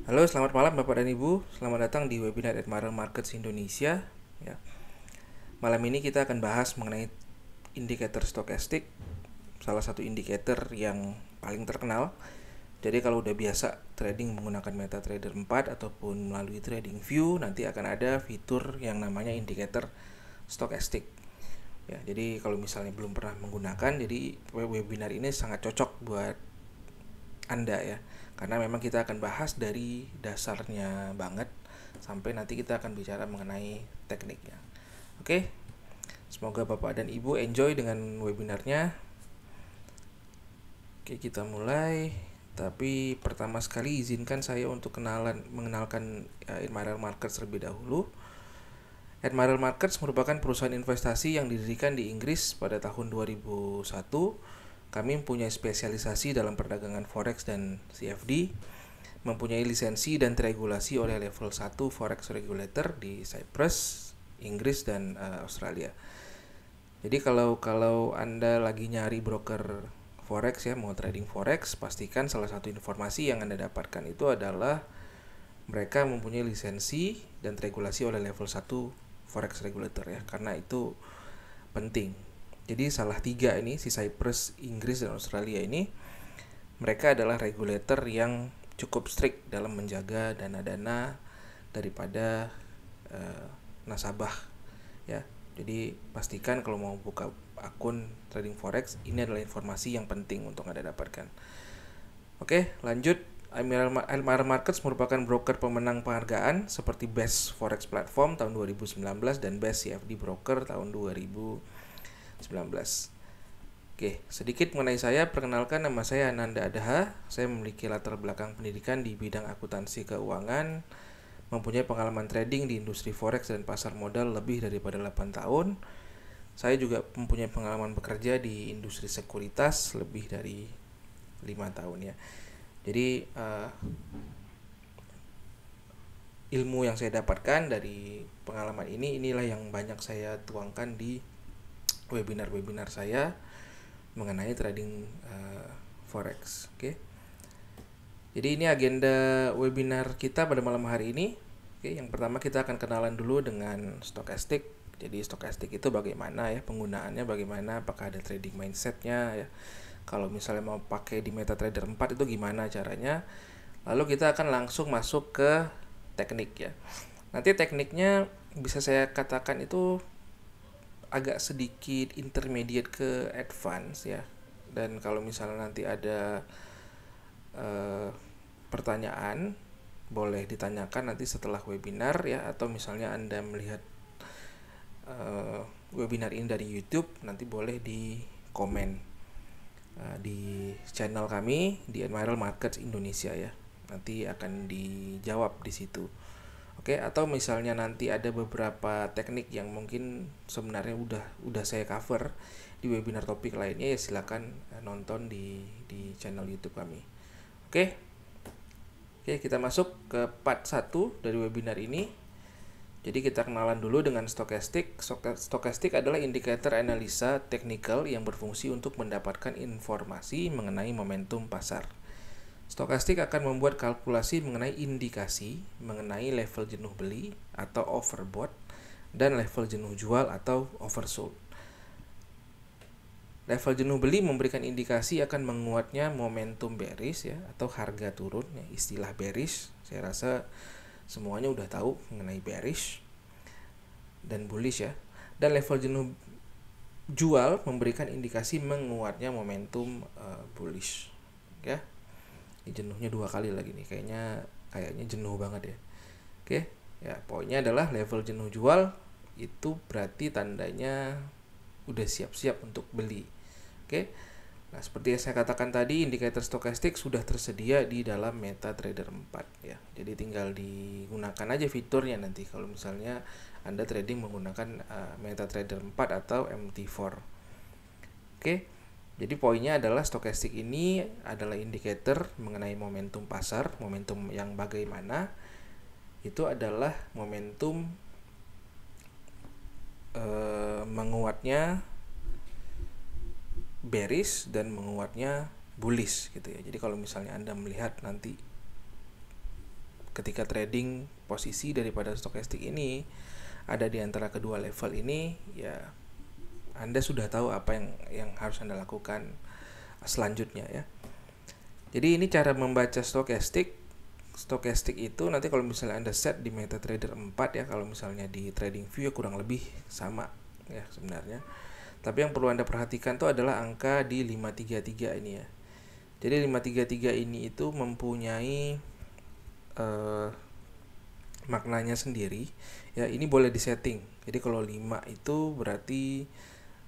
Halo, selamat malam Bapak dan Ibu. Selamat datang di webinar Admiral Markets Indonesia. Ya. Malam ini kita akan bahas mengenai indikator stokastik, salah satu indikator yang paling terkenal. Jadi kalau udah biasa trading menggunakan MetaTrader 4 ataupun melalui TradingView, nanti akan ada fitur yang namanya indikator stokastik. Ya, jadi kalau misalnya belum pernah menggunakan, jadi webinar ini sangat cocok buat Anda ya. Karena memang kita akan bahas dari dasarnya banget sampai nanti kita akan bicara mengenai tekniknya. Oke. Semoga Bapak dan Ibu enjoy dengan webinarnya. Oke, kita mulai. Tapi pertama sekali izinkan saya untuk mengenalkan Admiral Markets terlebih dahulu. Admiral Markets merupakan perusahaan investasi yang didirikan di Inggris pada tahun 2001. Kami mempunyai spesialisasi dalam perdagangan forex dan CFD, mempunyai lisensi dan teregulasi oleh level 1 forex regulator di Cyprus, Inggris dan Australia. Jadi kalau Anda lagi nyari broker forex ya, mau trading forex, pastikan salah satu informasi yang Anda dapatkan itu adalah mereka mempunyai lisensi dan teregulasi oleh level 1 forex regulator ya, karena itu penting. Jadi salah tiga ini, si Cyprus, Inggris dan Australia ini, mereka adalah regulator yang cukup strict dalam menjaga dana-dana daripada nasabah ya. Jadi pastikan kalau mau buka akun trading forex, ini adalah informasi yang penting untuk Anda dapatkan. Oke, lanjut. Admiral Markets merupakan broker pemenang penghargaan seperti Best Forex Platform tahun 2019 dan Best CFD Broker tahun 2019. Oke, sedikit mengenai saya. Perkenalkan, nama saya Ananda Adaha. Saya memiliki latar belakang pendidikan di bidang akuntansi keuangan, mempunyai pengalaman trading di industri forex dan pasar modal lebih daripada 8 tahun. Saya juga mempunyai pengalaman bekerja di industri sekuritas lebih dari 5 tahun ya. Jadi ilmu yang saya dapatkan dari pengalaman inilah yang banyak saya tuangkan di webinar-webinar saya mengenai trading forex. Oke. Jadi ini agenda webinar kita pada malam hari ini. Oke, yang pertama kita akan kenalan dulu dengan stokastik. Jadi stokastik itu bagaimana ya penggunaannya, bagaimana, apakah ada trading mindsetnya ya. Kalau misalnya mau pakai di MetaTrader 4 itu gimana caranya. Lalu kita akan langsung masuk ke teknik ya. Nanti tekniknya bisa saya katakan itu agak sedikit intermediate ke advance ya. Dan kalau misalnya nanti ada pertanyaan, boleh ditanyakan nanti setelah webinar ya, atau misalnya Anda melihat webinar ini dari YouTube, nanti boleh di komen di channel kami di Admiral Markets Indonesia ya. Nanti akan dijawab di situ. Oke, atau misalnya nanti ada beberapa teknik yang mungkin sebenarnya udah saya cover di webinar topik lainnya ya, silakan nonton di channel YouTube kami. Oke. Oke, kita masuk ke part 1 dari webinar ini. Jadi kita kenalan dulu dengan stokastik. Stokastik adalah indikator analisa teknikal yang berfungsi untuk mendapatkan informasi mengenai momentum pasar. Stokastik akan membuat kalkulasi mengenai indikasi mengenai level jenuh beli atau overbought dan level jenuh jual atau oversold. Level jenuh beli memberikan indikasi akan menguatnya momentum bearish ya, atau harga turun ya, istilah bearish. Saya rasa semuanya udah tahu mengenai bearish dan bullish ya. Dan level jenuh jual memberikan indikasi menguatnya momentum bullish ya. Ini jenuhnya 2 kali lagi nih, kayaknya jenuh banget ya. Oke ya, poinnya adalah level jenuh jual itu berarti tandanya udah siap-siap untuk beli. Oke. Nah, seperti yang saya katakan tadi, indikator stokastik sudah tersedia di dalam MetaTrader 4 ya. Jadi tinggal digunakan aja fiturnya nanti kalau misalnya Anda trading menggunakan MetaTrader 4 atau MT4. Oke. Jadi poinnya adalah stokastik ini adalah indikator mengenai momentum pasar, momentum yang bagaimana. Itu adalah momentum menguatnya bearish dan menguatnya bullish gitu ya. Jadi kalau misalnya Anda melihat nanti ketika trading posisi daripada stokastik ini ada di antara kedua level ini, ya Anda sudah tahu apa yang harus Anda lakukan selanjutnya ya. Jadi ini cara membaca stokastik. Stokastik itu nanti kalau misalnya Anda set di MetaTrader 4 ya, kalau misalnya di TradingView ya kurang lebih sama ya sebenarnya. Tapi yang perlu Anda perhatikan tuh adalah angka di 533 ini ya. Jadi 533 ini itu mempunyai maknanya sendiri ya. Ini boleh disetting. Jadi kalau 5 itu berarti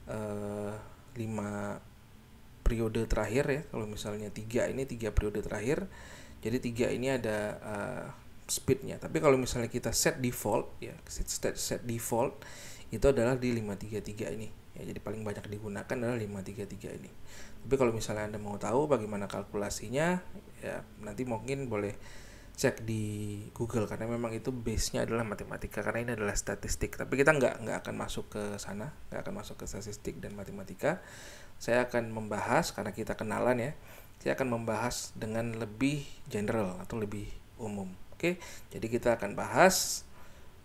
5 periode terakhir ya. Kalau misalnya 3 ini 3 periode terakhir. Jadi 3 ini ada speednya. Tapi kalau misalnya kita set default ya, set default itu adalah di 533 ini ya. Jadi paling banyak digunakan adalah 533 ini. Tapi kalau misalnya Anda mau tahu bagaimana kalkulasinya ya, nanti mungkin boleh cek di Google, karena memang itu base-nya adalah matematika, karena ini adalah statistik. Tapi kita nggak akan masuk ke sana, nggak akan masuk ke statistik dan matematika. Saya akan membahas, karena kita kenalan ya, saya akan membahas dengan lebih general atau lebih umum. Oke, jadi kita akan bahas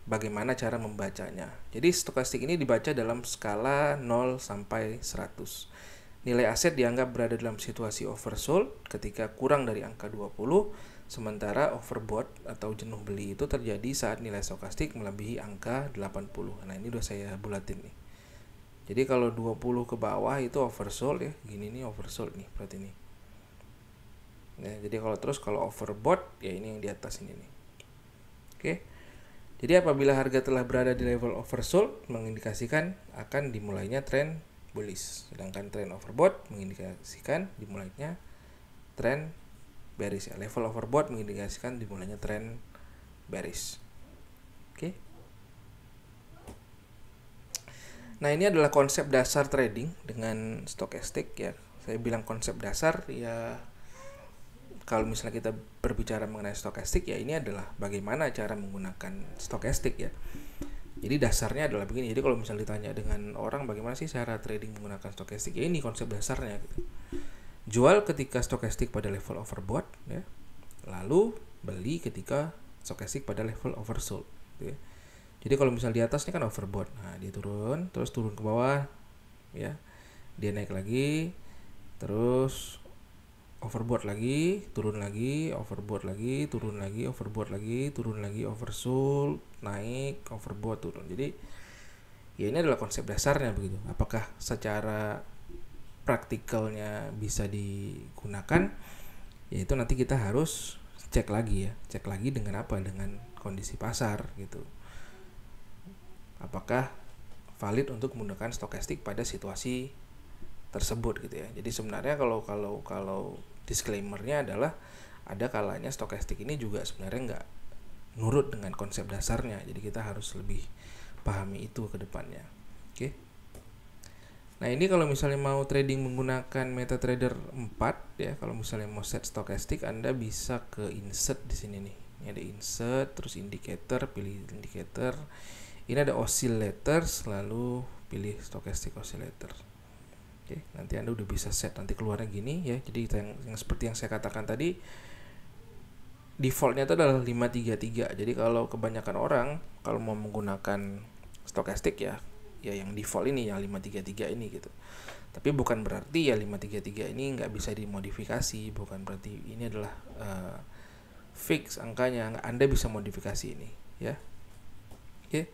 bagaimana cara membacanya. Jadi stokastik ini dibaca dalam skala 0 sampai 100. Nilai aset dianggap berada dalam situasi oversold ketika kurang dari angka 20, sementara overbought atau jenuh beli itu terjadi saat nilai stokastik melebihi angka 80. Nah, ini udah saya bulatin nih. Jadi kalau 20 ke bawah itu oversold ya, gini nih oversold nih, berarti nih. Nah, jadi kalau overbought ya ini yang di atas ini nih. Oke. Jadi apabila harga telah berada di level oversold mengindikasikan akan dimulainya tren bullish, sedangkan tren overbought mengindikasikan dimulainya tren bearish ya. Level overbought mengindikasikan dimulainya tren bearish. Oke. Nah, ini adalah konsep dasar trading dengan stokastik ya. Saya bilang konsep dasar ya, kalau misalnya kita berbicara mengenai stokastik ya, ini adalah bagaimana cara menggunakan stokastik ya. Jadi dasarnya adalah begini. Jadi kalau misalnya ditanya dengan orang bagaimana sih cara trading menggunakan stokastik, ya ini konsep dasarnya gitu. Jual ketika stokastik pada level overbought ya. Lalu beli ketika stokastik pada level oversold gitu ya. Jadi kalau misalnya di atas ini kan overbought. Nah, dia turun, terus turun ke bawah ya. Dia naik lagi, terus overbought lagi, turun lagi, overbought lagi, turun lagi, overbought lagi, turun lagi, oversold, naik, overbought, turun. Jadi ya ini adalah konsep dasarnya begitu. Apakah secara praktikalnya bisa digunakan? Ya itu nanti kita harus cek lagi ya. Cek lagi dengan apa? Dengan kondisi pasar gitu. Apakah valid untuk menggunakan stokastik pada situasi tersebut gitu ya. Jadi sebenarnya kalau disclaimer-nya adalah ada kalanya stokastik ini juga sebenarnya nggak nurut dengan konsep dasarnya. Jadi kita harus lebih pahami itu ke depannya. Oke. Nah, ini kalau misalnya mau trading menggunakan MetaTrader 4 ya, kalau misalnya mau set stokastik Anda bisa ke insert di sini nih. Ini ada insert, terus indicator, pilih indicator. Ini ada oscillators, lalu pilih stochastic oscillator. Oke, nanti Anda udah bisa set, nanti keluarnya gini ya. Jadi yang seperti yang saya katakan tadi, defaultnya itu adalah 533. Jadi kalau kebanyakan orang kalau mau menggunakan stokastik ya yang default ini, yang 533 ini gitu. Tapi bukan berarti ya 533 ini nggak bisa dimodifikasi, bukan berarti ini adalah fix angkanya. Anda bisa modifikasi ini ya. Oke.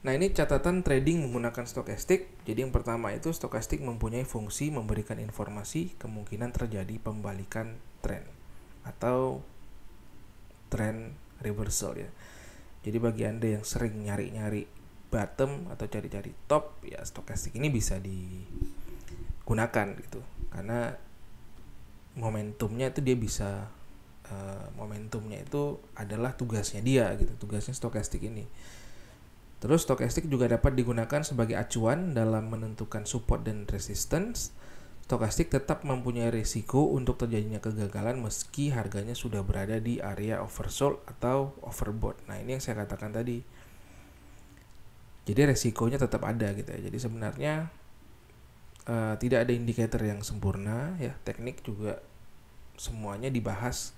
Nah, ini catatan trading menggunakan stokastik. Jadi yang pertama itu stokastik mempunyai fungsi memberikan informasi kemungkinan terjadi pembalikan tren atau tren reversal ya. Jadi bagi Anda yang sering nyari-nyari bottom atau cari-cari top ya, stokastik ini bisa digunakan gitu. Karena momentumnya itu dia bisa momentumnya itu adalah tugasnya dia gitu, tugasnya stokastik ini. Terus stokastik juga dapat digunakan sebagai acuan dalam menentukan support dan resistance. Stokastik tetap mempunyai risiko untuk terjadinya kegagalan meski harganya sudah berada di area oversold atau overbought. Nah, ini yang saya katakan tadi. Jadi resikonya tetap ada gitu ya. Jadi sebenarnya tidak ada indikator yang sempurna ya. Teknik juga semuanya dibahas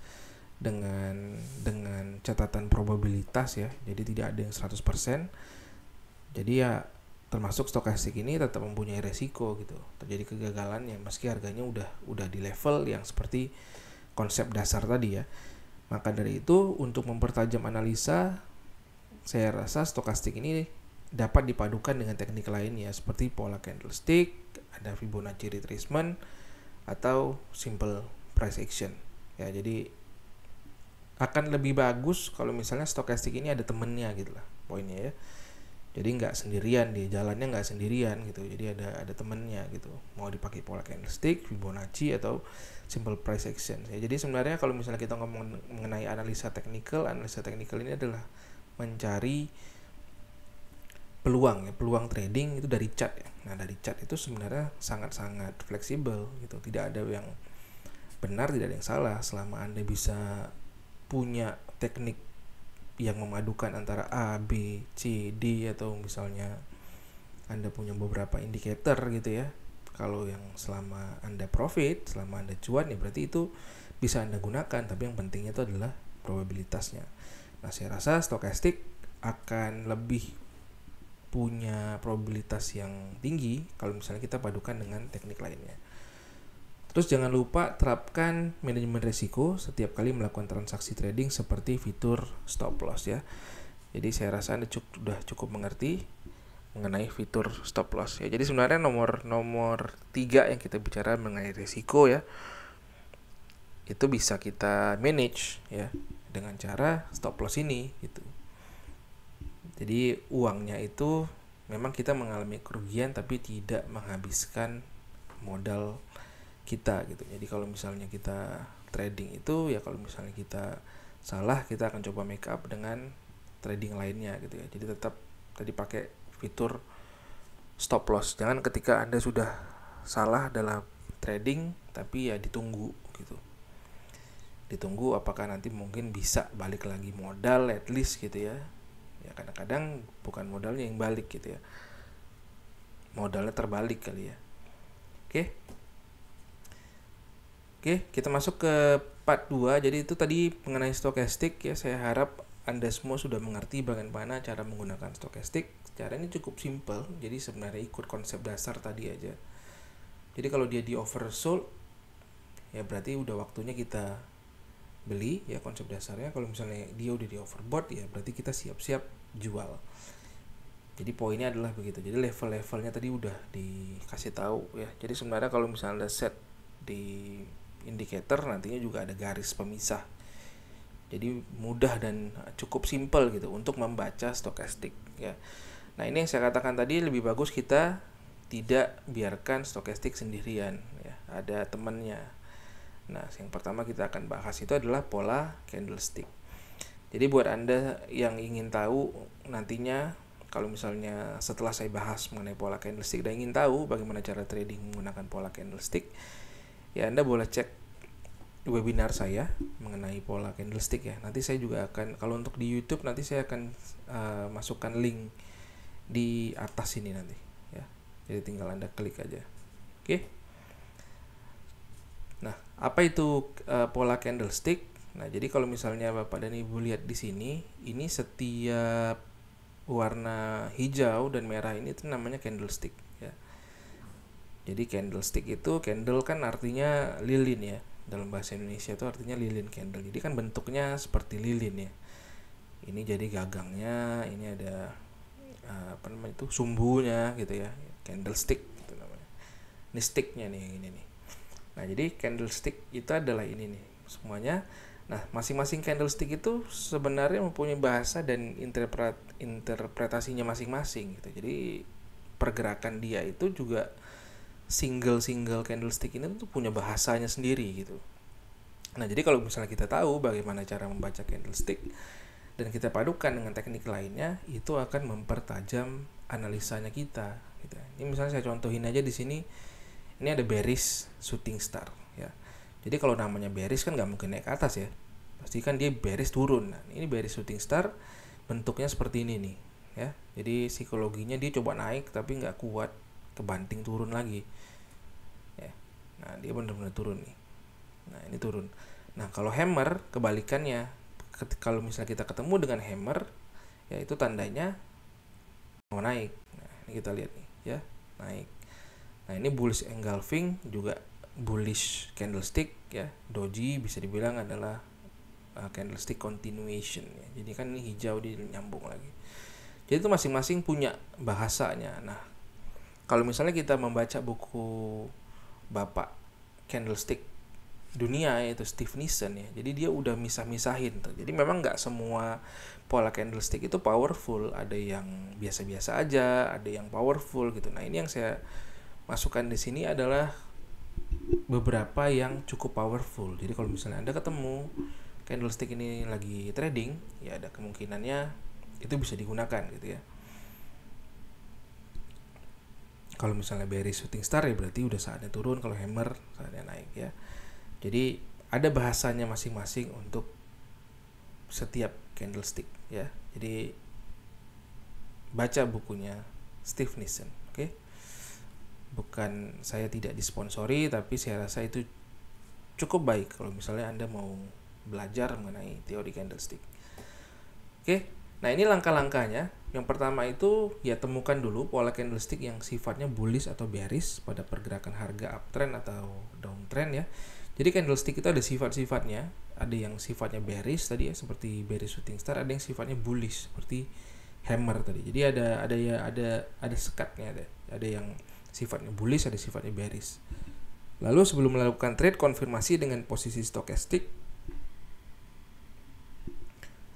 dengan catatan probabilitas ya. Jadi tidak ada yang 100%. Jadi ya termasuk stokastik ini tetap mempunyai resiko gitu. Terjadi kegagalan ya meski harganya udah di level yang seperti konsep dasar tadi ya. Maka dari itu untuk mempertajam analisa, saya rasa stokastik ini dapat dipadukan dengan teknik lainnya seperti pola candlestick, ada Fibonacci retracement atau simple price action. Ya, jadi akan lebih bagus kalau misalnya stokastik ini ada temennya gitu lah poinnya ya. Jadi nggak sendirian, dia jalannya nggak sendirian gitu. Jadi ada temennya gitu. Mau dipakai pola candlestick, Fibonacci atau simple price action. Ya, jadi sebenarnya kalau misalnya kita ngomong mengenai analisa teknikal ini adalah mencari peluang trading itu dari chart ya. Nah, dari chart itu sebenarnya sangat-sangat fleksibel gitu. Tidak ada yang benar, tidak ada yang salah selama Anda bisa punya teknik yang memadukan antara A, B, C, D atau misalnya Anda punya beberapa indikator gitu ya. Kalau yang selama Anda profit, selama Anda cuan ya berarti itu bisa Anda gunakan, tapi yang pentingnya itu adalah probabilitasnya. Nah, saya rasa stokastik akan lebih punya probabilitas yang tinggi kalau misalnya kita padukan dengan teknik lainnya. Terus jangan lupa terapkan manajemen risiko setiap kali melakukan transaksi trading seperti fitur stop loss ya. Jadi saya rasa Anda sudah cukup mengerti mengenai fitur stop loss ya. Jadi sebenarnya nomor 3 yang kita bicara mengenai risiko ya, itu bisa kita manage ya dengan cara stop loss ini gitu. Jadi uangnya itu memang kita mengalami kerugian tapi tidak menghabiskan modal kita gitu. Jadi kalau misalnya kita trading itu ya, kalau misalnya kita salah, kita akan coba make up dengan trading lainnya gitu ya. Jadi tetap tadi pakai fitur stop loss. Jangan ketika Anda sudah salah dalam trading tapi ya ditunggu gitu. Ditunggu apakah nanti mungkin bisa balik lagi modal at least gitu ya. Ya kadang-kadang bukan modalnya yang balik gitu ya. Modalnya terbalik kali ya. Oke, kita masuk ke part 2. Jadi itu tadi mengenai stokastik ya. Saya harap Anda semua sudah mengerti bagaimana cara menggunakan stokastik. Caranya cukup simple. Jadi sebenarnya ikut konsep dasar tadi aja. Jadi kalau dia di oversold ya berarti udah waktunya kita beli ya, konsep dasarnya. Kalau misalnya dia udah di overbought ya berarti kita siap-siap jual. Jadi poinnya adalah begitu. Jadi level-levelnya tadi udah dikasih tahu ya. Jadi sebenarnya kalau misalnya set di indikator nantinya juga ada garis pemisah. Jadi mudah dan cukup simple gitu untuk membaca stokastik ya. Nah, ini yang saya katakan tadi, lebih bagus kita tidak biarkan stokastik sendirian ya. Ada temannya. Nah, yang pertama kita akan bahas itu adalah pola candlestick. Jadi buat Anda yang ingin tahu nantinya, kalau misalnya setelah saya bahas mengenai pola candlestick dan ingin tahu bagaimana cara trading menggunakan pola candlestick, ya Anda boleh cek webinar saya mengenai pola candlestick ya. Nanti saya juga akan, kalau untuk di YouTube nanti saya akan masukkan link di atas ini nanti ya. Jadi tinggal Anda klik aja. Oke. Nah, apa itu pola candlestick? Nah, jadi kalau misalnya Bapak dan Ibu lihat di sini, ini setiap warna hijau dan merah ini itu namanya candlestick ya. Jadi candlestick itu, candle kan artinya lilin ya. Dalam bahasa Indonesia itu artinya lilin candle. Jadi kan bentuknya seperti lilin ya. Ini jadi gagangnya, ini ada sumbunya gitu ya. Candlestick gitu namanya. Ini sticknya nih yang ini nih. Nah, jadi candlestick itu adalah ini nih semuanya. Nah, masing-masing candlestick itu sebenarnya mempunyai bahasa dan interpretasinya masing-masing gitu. Jadi pergerakan dia itu juga single candlestick ini tuh punya bahasanya sendiri gitu. Nah, jadi kalau misalnya kita tahu bagaimana cara membaca candlestick dan kita padukan dengan teknik lainnya, itu akan mempertajam analisanya kita gitu. Ini misalnya saya contohin aja di sini. Ini ada bearish shooting star ya. Jadi kalau namanya bearish kan nggak mungkin naik ke atas ya. Pasti kan dia bearish turun. Nah, ini bearish shooting star bentuknya seperti ini nih ya. Jadi psikologinya dia coba naik tapi nggak kuat, kebanting turun lagi. Ya. Nah, dia benar-benar turun nih. Nah, ini turun. Nah, kalau hammer kebalikannya. Kalau misalnya kita ketemu dengan hammer, ya itu tandanya mau naik. Nah, ini kita lihat nih, ya, naik. Nah, ini bullish engulfing, juga bullish candlestick, ya. Doji bisa dibilang adalah candlestick continuation, ya. Jadi kan ini hijau, di nyambung lagi. Jadi itu masing-masing punya bahasanya. Nah, kalau misalnya kita membaca buku Bapak Candlestick Dunia, yaitu Steve Nissen, ya. Jadi dia udah misah-misahin tuh. Jadi memang nggak semua pola candlestick itu powerful. Ada yang biasa-biasa aja, ada yang powerful gitu. Nah, ini yang saya masukkan di sini adalah beberapa yang cukup powerful. Jadi kalau misalnya Anda ketemu candlestick ini lagi trading, ya ada kemungkinannya itu bisa digunakan gitu ya. Kalau misalnya bearish shooting star, ya berarti udah saatnya turun. Kalau hammer saatnya naik, ya. Jadi ada bahasanya masing-masing untuk setiap candlestick, ya. Jadi baca bukunya Steve Nissen, oke? Bukan, saya tidak disponsori, tapi saya rasa itu cukup baik kalau misalnya Anda mau belajar mengenai teori candlestick. Oke. Nah, ini langkah-langkahnya. Yang pertama itu, ya temukan dulu pola candlestick yang sifatnya bullish atau bearish pada pergerakan harga uptrend atau downtrend, ya. Jadi candlestick itu ada sifat-sifatnya. Ada yang sifatnya bearish tadi, ya, seperti bearish shooting star. Ada yang sifatnya bullish seperti hammer tadi. Jadi ada sekatnya, ada yang sifatnya bullish, ada sifatnya bearish. Lalu sebelum melakukan trade, konfirmasi dengan posisi stokastik.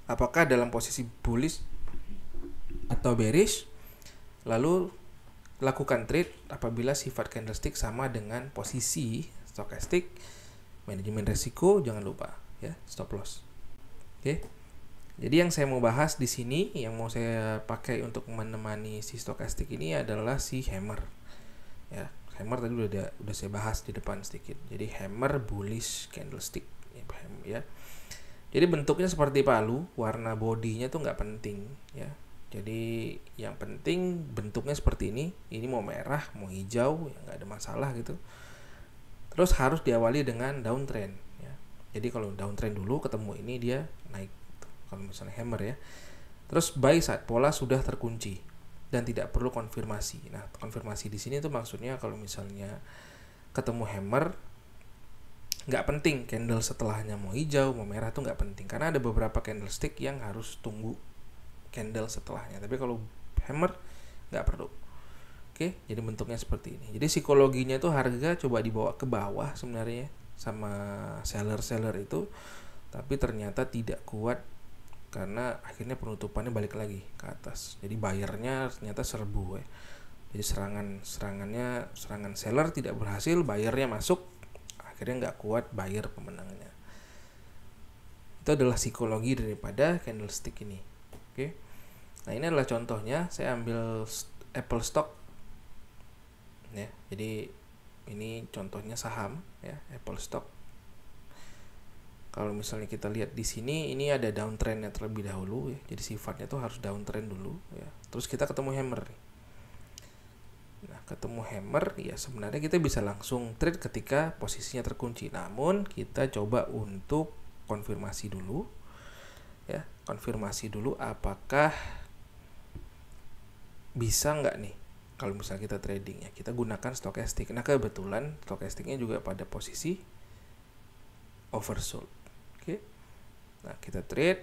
Apakah dalam posisi bullish atau bearish? Lalu lakukan trade apabila sifat candlestick sama dengan posisi stokastik. Manajemen resiko jangan lupa, ya, stop loss. Oke. Jadi yang saya mau bahas di sini, yang mau saya pakai untuk menemani si stokastik ini adalah si hammer. Ya, hammer tadi udah saya bahas di depan sedikit. Jadi hammer bullish candlestick, ya. Jadi bentuknya seperti palu, warna bodinya tuh nggak penting, ya. Jadi yang penting bentuknya seperti ini. Ini mau merah, mau hijau, ya nggak ada masalah gitu. Terus harus diawali dengan downtrend, ya. Jadi kalau downtrend dulu ketemu ini, dia naik. Kalau misalnya hammer, ya. Terus buy saat pola sudah terkunci dan tidak perlu konfirmasi. Nah, konfirmasi di sini tuh maksudnya kalau misalnya ketemu hammer, nggak penting candle setelahnya mau hijau, mau merah tuh nggak penting. Karena ada beberapa candlestick yang harus tunggu candle setelahnya. Tapi kalau hammer nggak perlu. Oke, jadi bentuknya seperti ini. Jadi psikologinya tuh harga coba dibawa ke bawah sebenarnya sama seller-seller itu, tapi ternyata tidak kuat karena akhirnya penutupannya balik lagi ke atas. Jadi buyernya ternyata serbu, ya. Jadi serangan seller tidak berhasil, buyernya masuk, akhirnya nggak kuat buyer pemenangnya. Itu adalah psikologi daripada candlestick ini. Oke. Nah, ini adalah contohnya. Saya ambil Apple stock, ya. Jadi ini contohnya saham, ya, Apple stock. Kalau misalnya kita lihat di sini, ini ada downtrendnya terlebih dahulu, ya. Jadi sifatnya tuh harus downtrend dulu, ya. Terus kita ketemu hammer nih. Nah, ketemu hammer, ya sebenarnya kita bisa langsung trade ketika posisinya terkunci. Namun kita coba untuk konfirmasi dulu, ya. Konfirmasi dulu apakah bisa nggak nih kalau misalnya kita trading, ya. Kita gunakan stokastik. Nah, kebetulan stokastiknya juga pada posisi oversold. Oke. Nah, kita trade,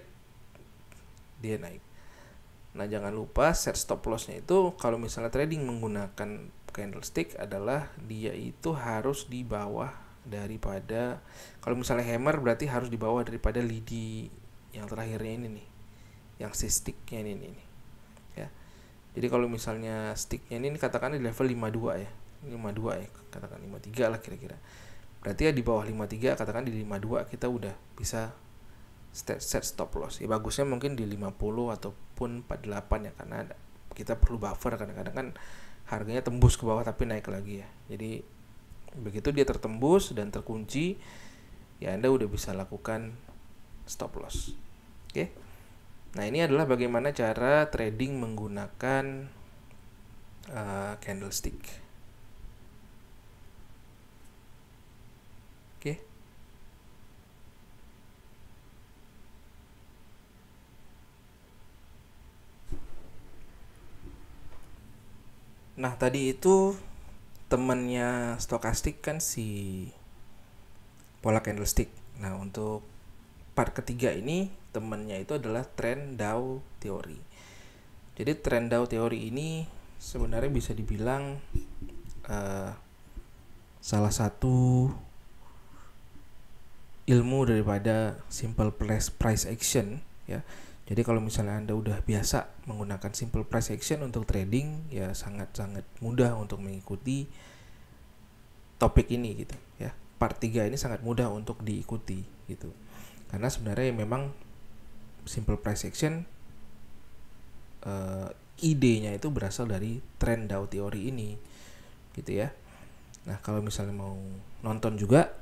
dia naik. Nah, jangan lupa set stop lossnya itu kalau misalnya trading menggunakan candlestick adalah dia itu harus di bawah daripada, kalau misalnya hammer berarti harus di bawah daripada lidi yang terakhirnya ini nih, yang si sticknya ini nih, ya. Jadi kalau misalnya sticknya ini katakan di level 52, ya, 52, ya, katakan 53 lah kira-kira. Berarti ya di bawah 53, katakan di 52 kita udah bisa set stop loss. Ya bagusnya mungkin di 50 ataupun 48, ya, karena kita perlu buffer. Kadang-kadang kan harganya tembus ke bawah tapi naik lagi, ya. Jadi begitu dia tertembus dan terkunci, ya Anda udah bisa lakukan stop loss. Oke. Nah, ini adalah bagaimana cara trading menggunakan candlestick. Oke. Nah, tadi itu temennya stokastik kan si pola candlestick. Nah, untuk part ketiga ini temennya itu adalah trend Dow teori. Jadi trend Dow teori ini sebenarnya bisa dibilang salah satu ilmu daripada simple price action ya. Jadi kalau misalnya Anda udah biasa menggunakan simple price action untuk trading, ya sangat-sangat mudah untuk mengikuti topik ini gitu ya. Part 3 ini sangat mudah untuk diikuti gitu. Karena sebenarnya memang simple price action idenya itu berasal dari trend Dow teori ini gitu ya. Nah, kalau misalnya mau nonton juga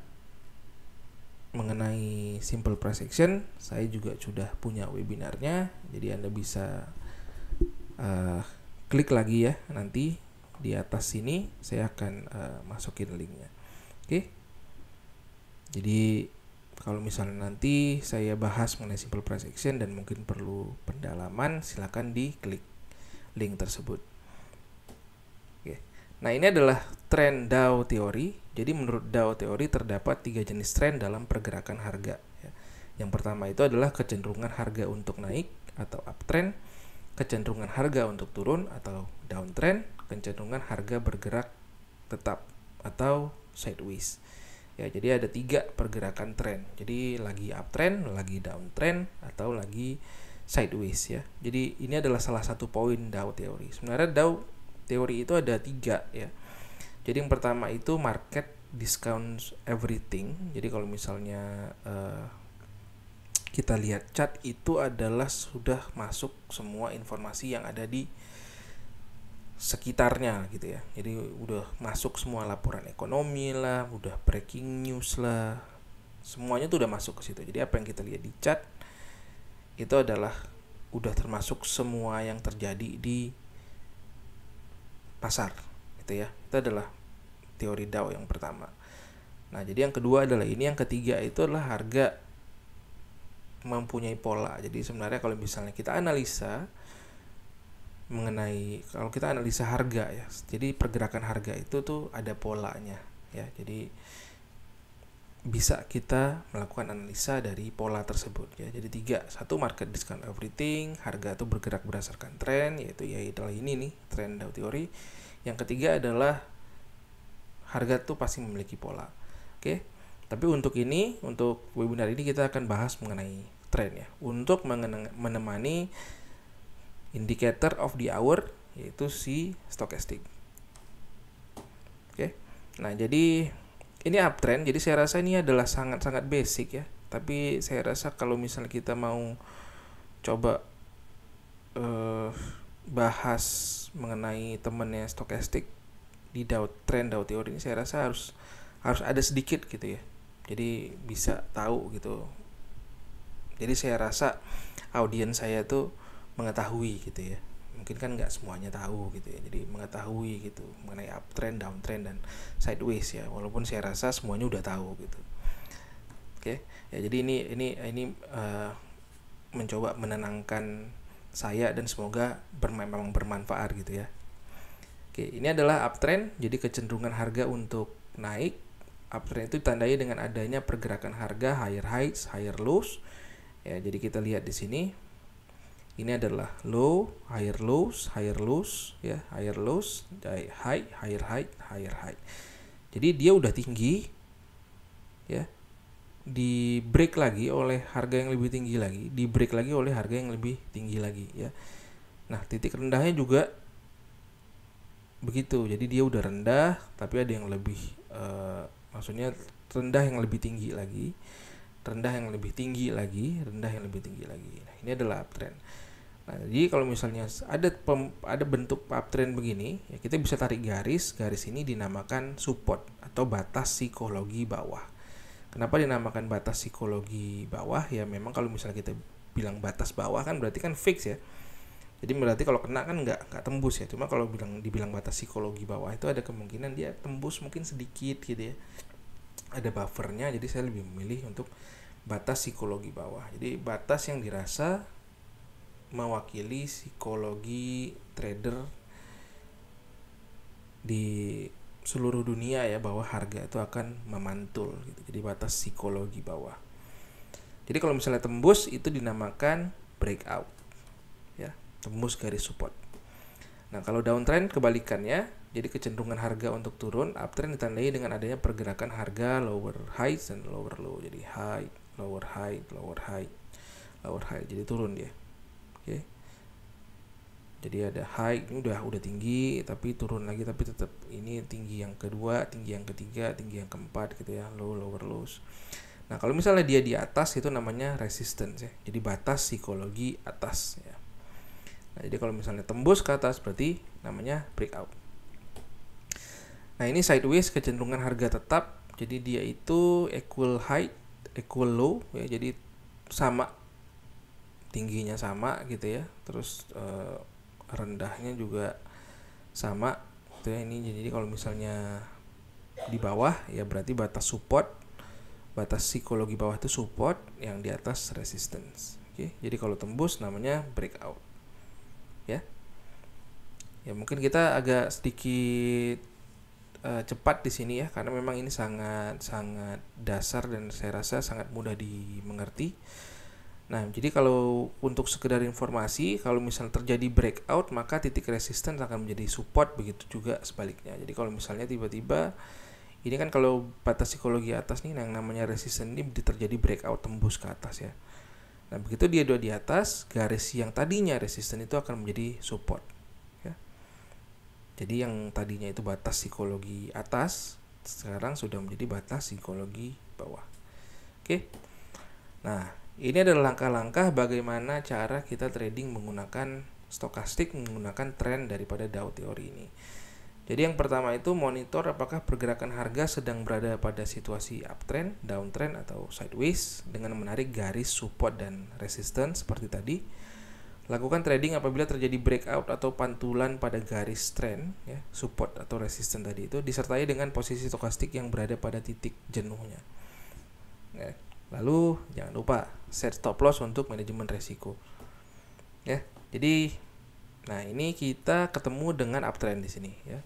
mengenai simple price action, saya juga sudah punya webinarnya, jadi Anda bisa klik lagi ya, nanti di atas sini saya akan masukin linknya. Oke. Jadi kalau misalnya nanti saya bahas mengenai simple price action dan mungkin perlu pendalaman, silakan diklik link tersebut. Oke. Nah, ini adalah tren Dow teori. Jadi menurut Dow teori terdapat 3 jenis tren dalam pergerakan harga ya. Yang pertama itu adalah kecenderungan harga untuk naik atau uptrend, kecenderungan harga untuk turun atau downtrend, kecenderungan harga bergerak tetap atau sideways. Ya, jadi ada 3 pergerakan tren. Jadi lagi uptrend, lagi downtrend atau lagi sideways ya. Jadi ini adalah salah satu poin Dow teori. Sebenarnya Dow teori itu ada 3 ya. Jadi yang pertama itu market discounts everything. Jadi kalau misalnya kita lihat chart itu adalah sudah masuk semua informasi yang ada di sekitarnya gitu ya. Jadi udah masuk semua laporan ekonomi lah, udah breaking news lah. Semuanya tuh udah masuk ke situ. Jadi apa yang kita lihat di chart itu adalah udah termasuk semua yang terjadi di pasar gitu ya. Itu adalah teori Dow yang pertama. Nah, jadi yang kedua adalah ini, yang ketiga itu adalah harga mempunyai pola. Jadi sebenarnya kalau misalnya kita analisa mengenai, kalau kita analisa harga ya, jadi pergerakan harga itu tuh ada polanya ya. Jadi bisa kita melakukan analisa dari pola tersebut ya. Jadi 3, 1 market discount everything, harga itu bergerak berdasarkan tren, yaitu adalah ini nih, tren Dow teori. Yang ketiga adalah harga tuh pasti memiliki pola. Oke. Tapi untuk webinar ini kita akan bahas mengenai tren ya. Untuk menemani indicator of the hour, yaitu si stochastic. Oke. Nah, jadi ini uptrend. Jadi saya rasa ini adalah sangat-sangat basic ya. Tapi saya rasa kalau misalnya kita mau coba bahas mengenai temennya stochastic di trend Dow teori ini, saya rasa harus ada sedikit gitu ya. Jadi bisa tahu gitu. Jadi saya rasa audiens saya tuh mengetahui gitu ya. Mungkin kan nggak semuanya tahu gitu ya. Jadi mengetahui gitu mengenai uptrend, downtrend dan sideways ya. Walaupun saya rasa semuanya udah tahu gitu. Oke. Ya, jadi ini mencoba menenangkan saya dan semoga memang bermanfaat gitu ya. Oke, ini adalah uptrend, jadi kecenderungan harga untuk naik. Uptrend itu ditandai dengan adanya pergerakan harga higher highs, higher lows. Ya, jadi kita lihat di sini. Ini adalah low, higher lows, ya, higher lows, high, higher high, higher high. Jadi dia udah tinggi, ya, di break lagi oleh harga yang lebih tinggi lagi, di break lagi oleh harga yang lebih tinggi lagi, ya. Nah, titik rendahnya juga begitu. Jadi dia udah rendah, tapi ada yang lebih, maksudnya rendah yang lebih tinggi lagi, rendah yang lebih tinggi lagi, rendah yang lebih tinggi lagi. Nah, ini adalah uptrend. Nah, jadi kalau misalnya ada bentuk uptrend begini, ya kita bisa tarik garis ini dinamakan support atau batas psikologi bawah. Kenapa dinamakan batas psikologi bawah? Ya memang kalau misalnya kita bilang batas bawah kan berarti kan fix ya. Jadi berarti kalau kena kan nggak tembus ya. Cuma kalau dibilang batas psikologi bawah itu ada kemungkinan dia tembus mungkin sedikit gitu ya. Ada buffernya, jadi saya lebih memilih untuk batas psikologi bawah. Jadi batas yang dirasa mewakili psikologi trader di seluruh dunia ya, bahwa harga itu akan memantul gitu. Jadi batas psikologi bawah. Jadi kalau misalnya tembus itu dinamakan breakout ya, tembus garis support. Nah, kalau downtrend kebalikannya, jadi kecenderungan harga untuk turun. Uptrend ditandai dengan adanya pergerakan harga lower high dan lower low. Jadi high, lower high, lower high, lower high. Jadi turun dia. Oke. Jadi ada high, ini udah tinggi tapi turun lagi, tapi tetap ini tinggi yang kedua, tinggi yang ketiga, tinggi yang keempat gitu ya, low, lower, lows. Nah, kalau misalnya dia di atas itu namanya resistance ya. Jadi batas psikologi atas ya. Nah, jadi kalau misalnya tembus ke atas berarti namanya breakout. Nah, ini sideways, kecenderungan harga tetap. Jadi dia itu equal high, equal low ya. Jadi sama, tingginya sama gitu ya. Terus rendahnya juga sama gitu ya. Ini jadi kalau misalnya di bawah ya berarti batas support, batas psikologi bawah itu support, yang di atas resistance. Oke, jadi kalau tembus namanya breakout ya. Ya mungkin kita agak sedikit cepat di sini ya, karena memang ini sangat dasar dan saya rasa sangat mudah dimengerti. Nah, jadi kalau untuk sekedar informasi, kalau misalnya terjadi breakout, maka titik resistance akan menjadi support, begitu juga sebaliknya. Jadi kalau misalnya tiba-tiba, ini kan kalau batas psikologi atas nih, yang namanya resistance ini terjadi breakout, tembus ke atas ya. Nah, begitu dia udah di atas, garis yang tadinya resistance itu akan menjadi support. Ya. Jadi yang tadinya itu batas psikologi atas, sekarang sudah menjadi batas psikologi bawah. Oke. Nah, ini adalah langkah-langkah bagaimana cara kita trading menggunakan stokastik, menggunakan tren daripada Dow teori ini. Jadi yang pertama itu monitor apakah pergerakan harga sedang berada pada situasi uptrend, downtrend, atau sideways dengan menarik garis support dan resistance seperti tadi. Lakukan trading apabila terjadi breakout atau pantulan pada garis trend, ya, support atau resistance tadi itu, disertai dengan posisi stokastik yang berada pada titik jenuhnya. Ya. Lalu jangan lupa set stop loss untuk manajemen resiko. Ya. Jadi nah ini kita ketemu dengan uptrend di sini ya.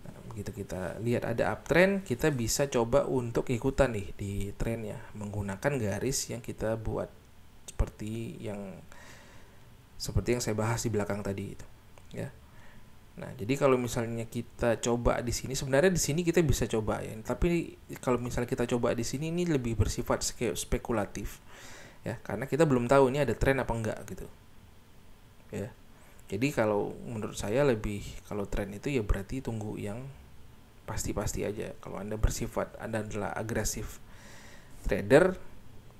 Nah, begitu kita lihat ada uptrend, kita bisa coba untuk ikutan nih di trennya menggunakan garis yang kita buat seperti yang saya bahas di belakang tadi itu ya. Nah, jadi kalau misalnya kita coba di sini, sebenarnya di sini kita bisa coba ya. Tapi kalau misalnya kita coba di sini, ini lebih bersifat spekulatif ya, karena kita belum tahu ini ada tren apa enggak gitu. Ya. Jadi kalau menurut saya lebih, kalau tren itu ya berarti tunggu yang pasti-pasti aja. Kalau Anda Anda adalah agresif trader,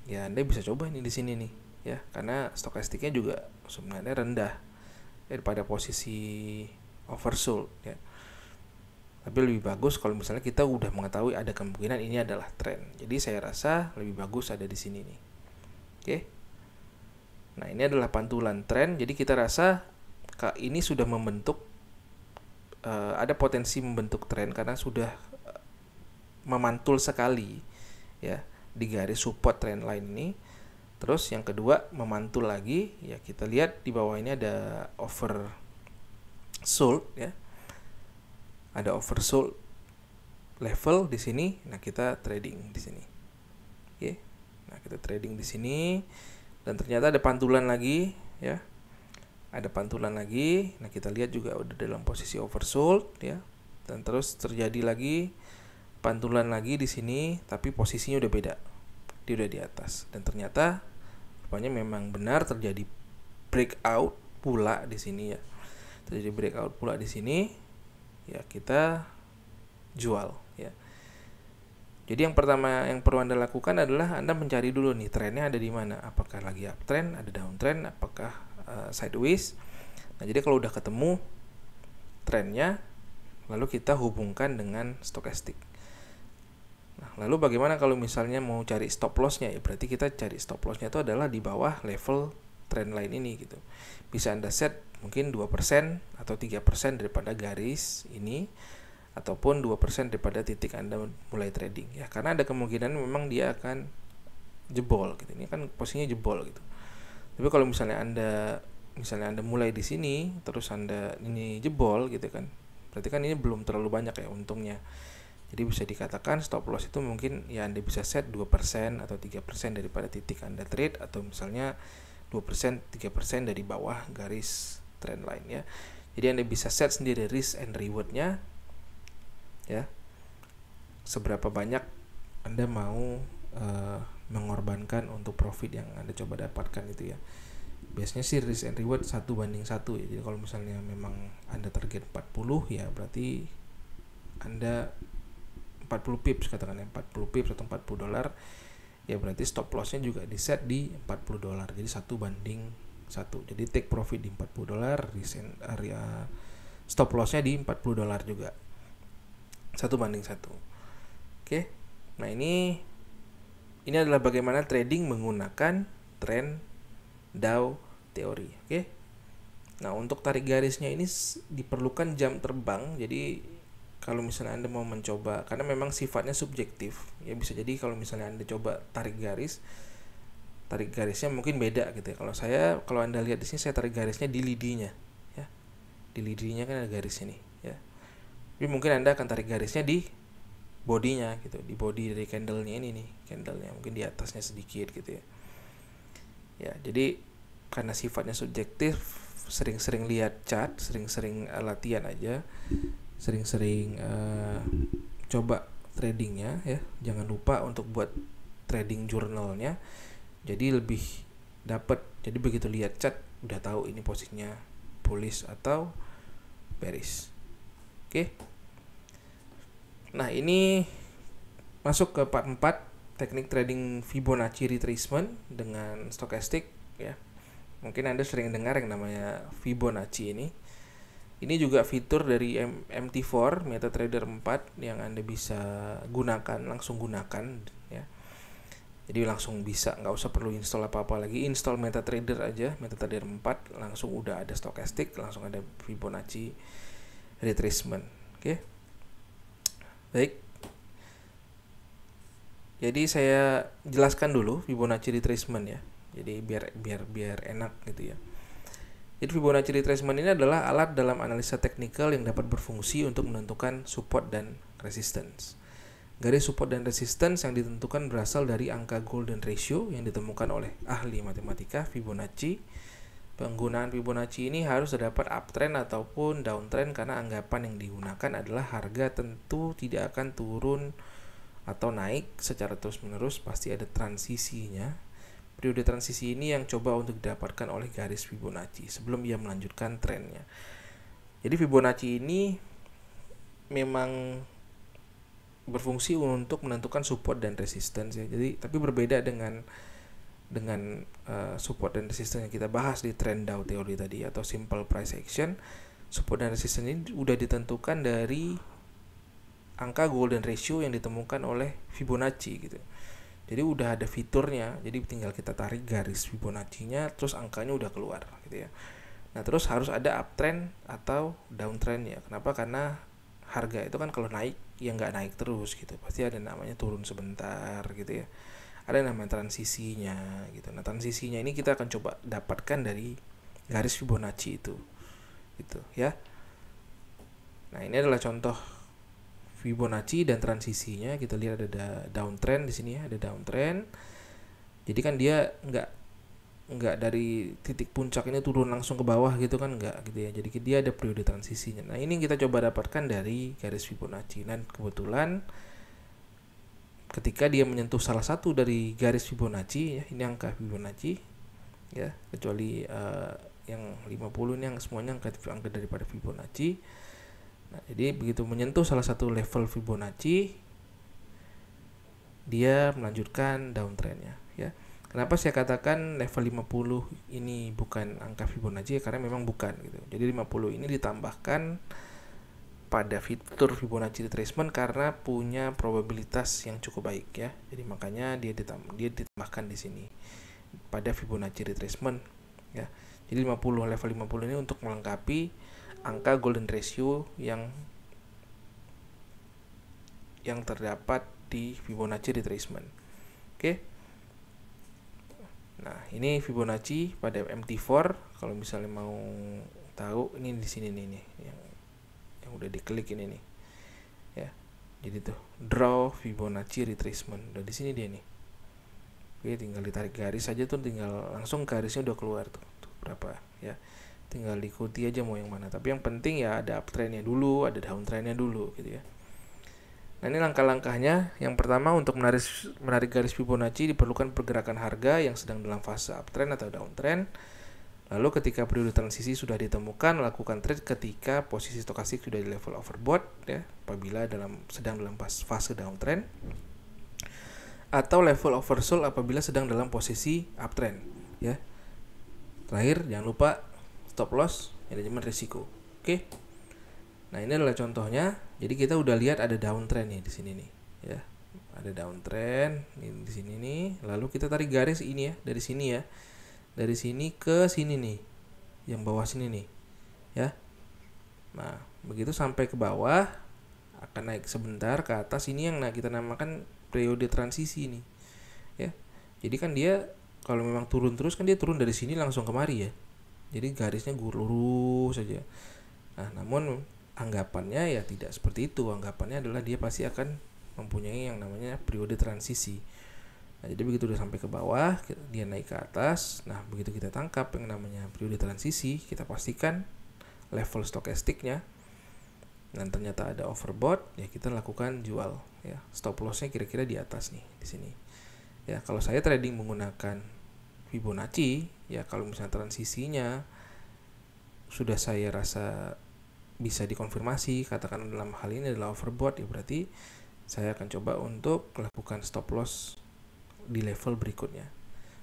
ya Anda bisa coba ini di sini nih ya, karena stokastiknya juga sebenarnya rendah daripada posisi oversold ya. Tapi lebih bagus kalau misalnya kita udah mengetahui ada kemungkinan ini adalah tren. Jadi saya rasa lebih bagus ada di sini nih. Oke. Nah, ini adalah pantulan tren. Jadi kita rasa ini sudah membentuk, ada potensi membentuk tren karena sudah memantul sekali ya di garis support trend line ini. Terus yang kedua memantul lagi ya, kita lihat di bawah ini ada oversold ya. Ada oversold level di sini. Nah, kita trading di sini. Oke. Nah, kita trading di sini dan ternyata ada pantulan lagi ya. Ada pantulan lagi. Nah, kita lihat juga udah dalam posisi oversold ya. Dan terus terjadi lagi pantulan lagi di sini, tapi posisinya udah beda. Dia udah di atas dan ternyata rupanya memang benar terjadi breakout pula di sini ya. Terjadi breakout pula di sini. Ya, kita jual ya. Jadi yang pertama yang perlu Anda lakukan adalah Anda mencari dulu nih trennya ada di mana. Apakah lagi uptrend, ada downtrend, apakah sideways. Nah, jadi kalau udah ketemu trennya, lalu kita hubungkan dengan stokastik. Nah, lalu bagaimana kalau misalnya mau cari stop loss-nya? Ya berarti kita cari stop loss-nya itu adalah di bawah level trend line ini gitu. Bisa Anda set mungkin 2% atau 3% daripada garis ini, ataupun 2% daripada titik Anda mulai trading ya, karena ada kemungkinan memang dia akan jebol gitu. Ini kan posisinya jebol gitu. Tapi kalau misalnya Anda mulai di sini terus Anda ini jebol gitu kan, Berarti kan ini belum terlalu banyak ya untungnya. Jadi bisa dikatakan stop loss itu mungkin ya Anda bisa set 2% atau 3% daripada titik Anda trade, atau misalnya 2%, 3% dari bawah garis trendline ya. Jadi Anda bisa set sendiri risk and reward-nya ya. Seberapa banyak Anda mau mengorbankan untuk profit yang Anda coba dapatkan itu ya. Biasanya sih risk and reward 1:1 ya. Jadi kalau misalnya memang Anda target 40 ya berarti Anda 40 pips katakan ya, 40 pips atau $40 ya, berarti stop lossnya juga di set di $40. Jadi 1:1. Jadi take profit di $40, stop lossnya di $40 juga. 1:1. Oke. Nah, ini adalah bagaimana trading menggunakan trend Dow teori. Oke. Nah, untuk tarik garisnya ini diperlukan jam terbang. Jadi kalau misalnya Anda mau mencoba, karena memang sifatnya subjektif ya, bisa jadi kalau misalnya Anda coba tarik garisnya mungkin beda gitu ya. Kalau Anda lihat di sini saya tarik garisnya di lidinya ya. Di lidinya kan ada garis ini ya. Tapi mungkin Anda akan tarik garisnya di bodinya gitu, di body dari candlenya ini nih, candlenya mungkin di atasnya sedikit gitu ya. Ya, jadi karena sifatnya subjektif, sering-sering lihat chart, sering-sering latihan aja, sering-sering coba tradingnya ya. Jangan lupa untuk buat trading journalnya, jadi lebih dapat. Jadi begitu lihat chart udah tahu ini posisinya bullish atau bearish. Oke. Nah, ini masuk ke part 4, teknik trading Fibonacci retracement dengan stochastic ya. Mungkin Anda sering dengar yang namanya Fibonacci ini. Ini juga fitur dari MT4, MetaTrader 4 yang Anda bisa langsung gunakan ya. Jadi langsung bisa, nggak usah perlu install apa-apa lagi, install MetaTrader aja, MetaTrader 4 langsung udah ada stochastic, langsung ada Fibonacci retracement. Oke. Baik. Jadi saya jelaskan dulu Fibonacci retracement ya. Jadi biar enak gitu ya. Jadi Fibonacci retracement ini adalah alat dalam analisa teknikal yang dapat berfungsi untuk menentukan support dan resistance. Garis support dan resistance yang ditentukan berasal dari angka golden ratio yang ditemukan oleh ahli matematika Fibonacci. Penggunaan Fibonacci ini harus terdapat uptrend ataupun downtrend karena anggapan yang digunakan adalah harga tentu tidak akan turun atau naik secara terus-menerus, pasti ada transisinya. Periode transisi ini yang coba untuk didapatkan oleh garis Fibonacci sebelum ia melanjutkan trennya. Jadi Fibonacci ini memang berfungsi untuk menentukan support dan resistance ya. Jadi tapi berbeda dengan support dan resistance yang kita bahas di trend Dow teori tadi atau simple price action. Support dan resistance ini udah ditentukan dari angka golden ratio yang ditemukan oleh Fibonacci gitu. Jadi udah ada fiturnya, jadi tinggal kita tarik garis Fibonacci-nya, terus angkanya udah keluar gitu ya. Nah, terus harus ada uptrend atau downtrend ya. Kenapa? Karena harga itu kan kalau naik ya nggak naik terus gitu, pasti ada namanya turun sebentar gitu ya. Ada namanya transisinya gitu. Nah, transisinya ini kita akan coba dapatkan dari garis Fibonacci itu gitu ya. Nah, ini adalah contoh Fibonacci dan transisinya. Kita lihat ada downtrend di sini ya, ada downtrend. Jadi kan dia nggak dari titik puncak ini turun langsung ke bawah gitu kan, nggak gitu ya. Jadi dia ada periode transisinya. Nah, ini kita coba dapatkan dari garis Fibonacci. Dan kebetulan ketika dia menyentuh salah satu dari garis Fibonacci ya, ini angka Fibonacci ya, kecuali yang 50 ini yang semuanya angka daripada Fibonacci. Nah, jadi begitu menyentuh salah satu level Fibonacci, dia melanjutkan downtrendnya ya. Kenapa saya katakan level 50 ini bukan angka Fibonacci? Karena memang bukan gitu. Jadi 50 ini ditambahkan pada fitur Fibonacci retracement karena punya probabilitas yang cukup baik ya. Jadi makanya dia ditambahkan di sini pada Fibonacci retracement ya. Jadi level 50 ini untuk melengkapi angka golden ratio yang terdapat di Fibonacci retracement. Oke. Nah, ini Fibonacci pada MT4. Kalau misalnya mau tahu, ini di sini nih yang yang udah diklik ini nih ya. Jadi tuh draw Fibonacci retracement, udah di sini dia nih. Oke, tinggal ditarik garis aja tuh, tinggal langsung garisnya udah keluar tuh berapa ya. Tinggal diikuti aja mau yang mana. Tapi yang penting ya ada uptrendnya dulu, ada downtrendnya dulu gitu ya. Nah, ini langkah-langkahnya. Yang pertama, untuk menarik garis Fibonacci diperlukan pergerakan harga yang sedang dalam fase uptrend atau downtrend. Lalu ketika periode transisi sudah ditemukan, lakukan trade ketika posisi stokastik sudah di level overbought ya, apabila sedang dalam fase downtrend, atau level oversold apabila sedang dalam posisi uptrend ya. Terakhir, jangan lupa stop loss, manajemen risiko. Oke. Nah, ini adalah contohnya. Jadi kita udah lihat ada downtrend nih di sini nih ya. Ada downtrend di sini nih. Lalu kita tarik garis ini ya, dari sini ya. Dari sini ke sini nih. Yang bawah sini nih. Ya. Nah, begitu sampai ke bawah akan naik sebentar ke atas. Ini yang kita namakan periode transisi nih ya. Jadi kan dia kalau memang turun terus kan dia turun dari sini langsung kemari ya. Jadi garisnya lurus saja. Nah, namun anggapannya ya tidak seperti itu. Anggapannya adalah dia pasti akan mempunyai yang namanya periode transisi. Nah, jadi begitu udah sampai ke bawah, dia naik ke atas. Nah, begitu kita tangkap yang namanya periode transisi, kita pastikan level stokastiknya dan ternyata ada overbought, ya kita lakukan jual ya. Stop lossnya kira-kira di atas nih, di sini ya. Kalau saya trading menggunakan Fibonacci ya, kalau misalnya transisinya sudah saya rasa bisa dikonfirmasi, katakan dalam hal ini adalah overbought, ya berarti saya akan coba untuk lakukan stop loss di level berikutnya.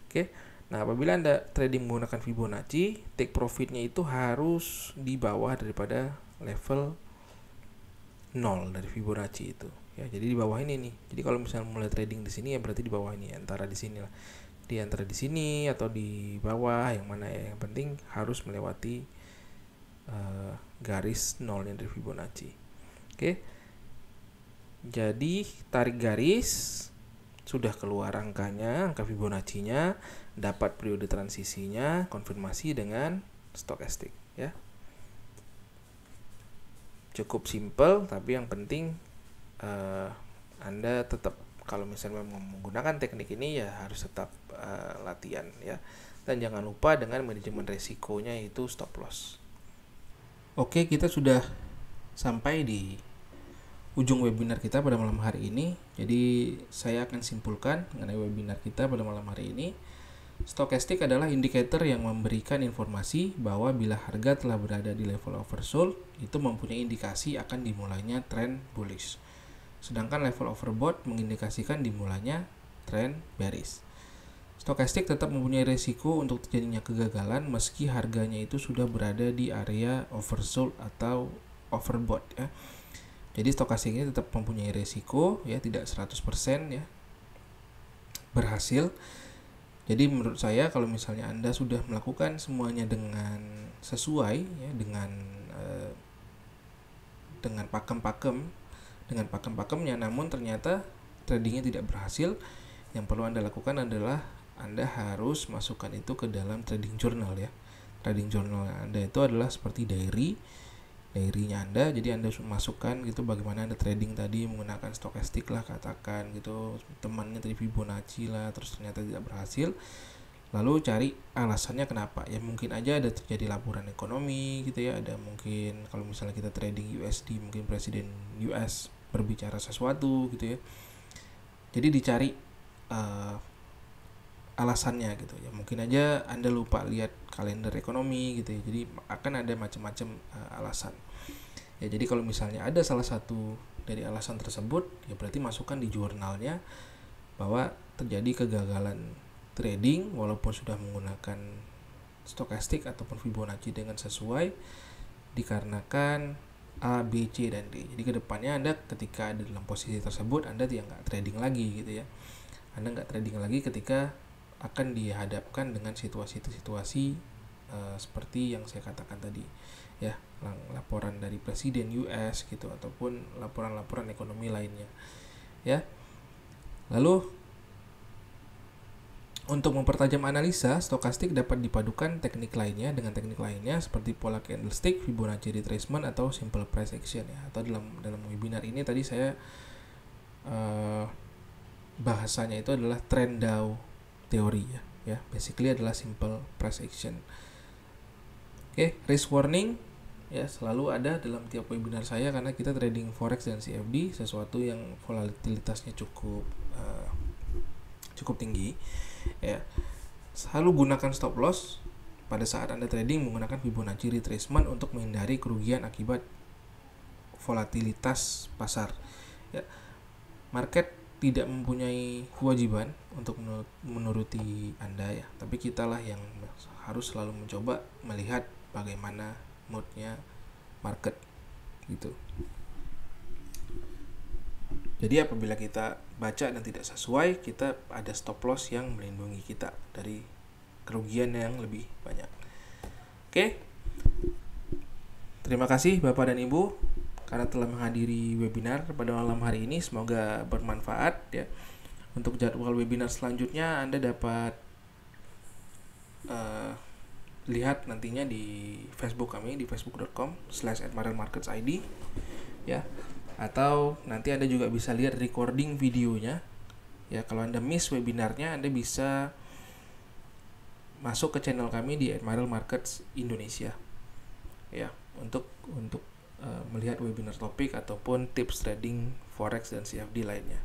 Oke. Nah, apabila Anda trading menggunakan Fibonacci, take profitnya itu harus di bawah daripada level 0 dari Fibonacci itu ya. Jadi di bawah ini nih. Jadi kalau misalnya mulai trading di sini ya berarti di bawah ini, antara di sini lah. Di antara di sini atau di bawah, yang mana ya. Yang penting harus melewati garis 0 yang dari Fibonacci. Oke. Jadi tarik garis, sudah keluar angkanya, angka Fibonacci-nya, dapat periode transisinya, konfirmasi dengan stokastik ya. Cukup simple, tapi yang penting Anda tetap, kalau misalnya menggunakan teknik ini ya harus tetap latihan ya. Dan jangan lupa dengan manajemen resikonya, yaitu stop loss. Oke, kita sudah sampai di ujung webinar kita pada malam hari ini. Jadi saya akan simpulkan mengenai webinar kita pada malam hari ini. Stokastik adalah indikator yang memberikan informasi bahwa bila harga telah berada di level oversold, itu mempunyai indikasi akan dimulainya tren bullish. Sedangkan level overbought mengindikasikan dimulainya tren bearish. Stokastik tetap mempunyai risiko untuk terjadinya kegagalan meski harganya itu sudah berada di area oversold atau overbought ya. Jadi stokastik ini tetap mempunyai risiko ya, tidak 100% ya berhasil. Jadi menurut saya kalau misalnya Anda sudah melakukan semuanya dengan sesuai ya, dengan pakem-pakemnya, namun ternyata tradingnya tidak berhasil, yang perlu Anda lakukan adalah Anda harus masukkan itu ke dalam trading journal ya. Trading journal Anda itu adalah seperti diary-nya Anda. Jadi Anda masukkan gitu bagaimana Anda trading tadi menggunakan stokastik lah, katakan gitu, temannya tadi Fibonacci lah, terus ternyata tidak berhasil. Lalu cari alasannya kenapa. Ya mungkin aja ada terjadi laporan ekonomi gitu ya, ada mungkin kalau misalnya kita trading USD, mungkin presiden US berbicara sesuatu gitu ya. Jadi dicari alasannya gitu ya. Mungkin aja Anda lupa lihat kalender ekonomi gitu ya. Jadi akan ada macam-macam alasan. Ya, jadi kalau misalnya ada salah satu dari alasan tersebut, ya berarti masukkan di jurnalnya bahwa terjadi kegagalan trading walaupun sudah menggunakan stokastik ataupun Fibonacci dengan sesuai dikarenakan A, B, C, dan D. Jadi kedepannya Anda ketika ada dalam posisi tersebut, Anda tidak trading lagi gitu ya. Anda nggak trading lagi ketika akan dihadapkan dengan situasi-situasi seperti yang saya katakan tadi ya, laporan dari presiden US gitu ataupun laporan-laporan ekonomi lainnya ya. Lalu Untuk mempertajam analisa, stokastik dapat dipadukan teknik lainnya dengan teknik lainnya seperti pola candlestick, Fibonacci retracement atau simple price action ya. Atau dalam webinar ini tadi saya bahasanya itu adalah trend Dow teori ya. Basically adalah simple price action. Oke, risk warning ya selalu ada dalam tiap webinar saya karena kita trading forex dan CFD, sesuatu yang volatilitasnya cukup tinggi ya. Selalu gunakan stop loss pada saat Anda trading menggunakan Fibonacci retracement untuk menghindari kerugian akibat volatilitas pasar ya. Market tidak mempunyai kewajiban untuk menuruti Anda ya, tapi kitalah yang harus selalu mencoba melihat bagaimana moodnya market gitu. Jadi apabila kita baca dan tidak sesuai, kita ada stop loss yang melindungi kita dari kerugian yang lebih banyak. Oke. Terima kasih Bapak dan Ibu karena telah menghadiri webinar pada malam hari ini. Semoga bermanfaat ya. Untuk jadwal webinar selanjutnya Anda dapat lihat nantinya di Facebook kami di facebook.com/@marelmarketsid ya. Atau nanti Anda juga bisa lihat recording videonya ya. Kalau Anda miss webinarnya, Anda bisa masuk ke channel kami di @marelmarkets Indonesia ya, untuk melihat webinar topik ataupun tips trading forex dan CFD lainnya.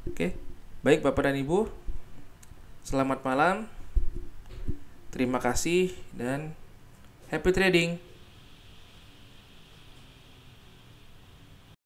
Oke, baik Bapak dan Ibu, selamat malam, terima kasih dan happy trading.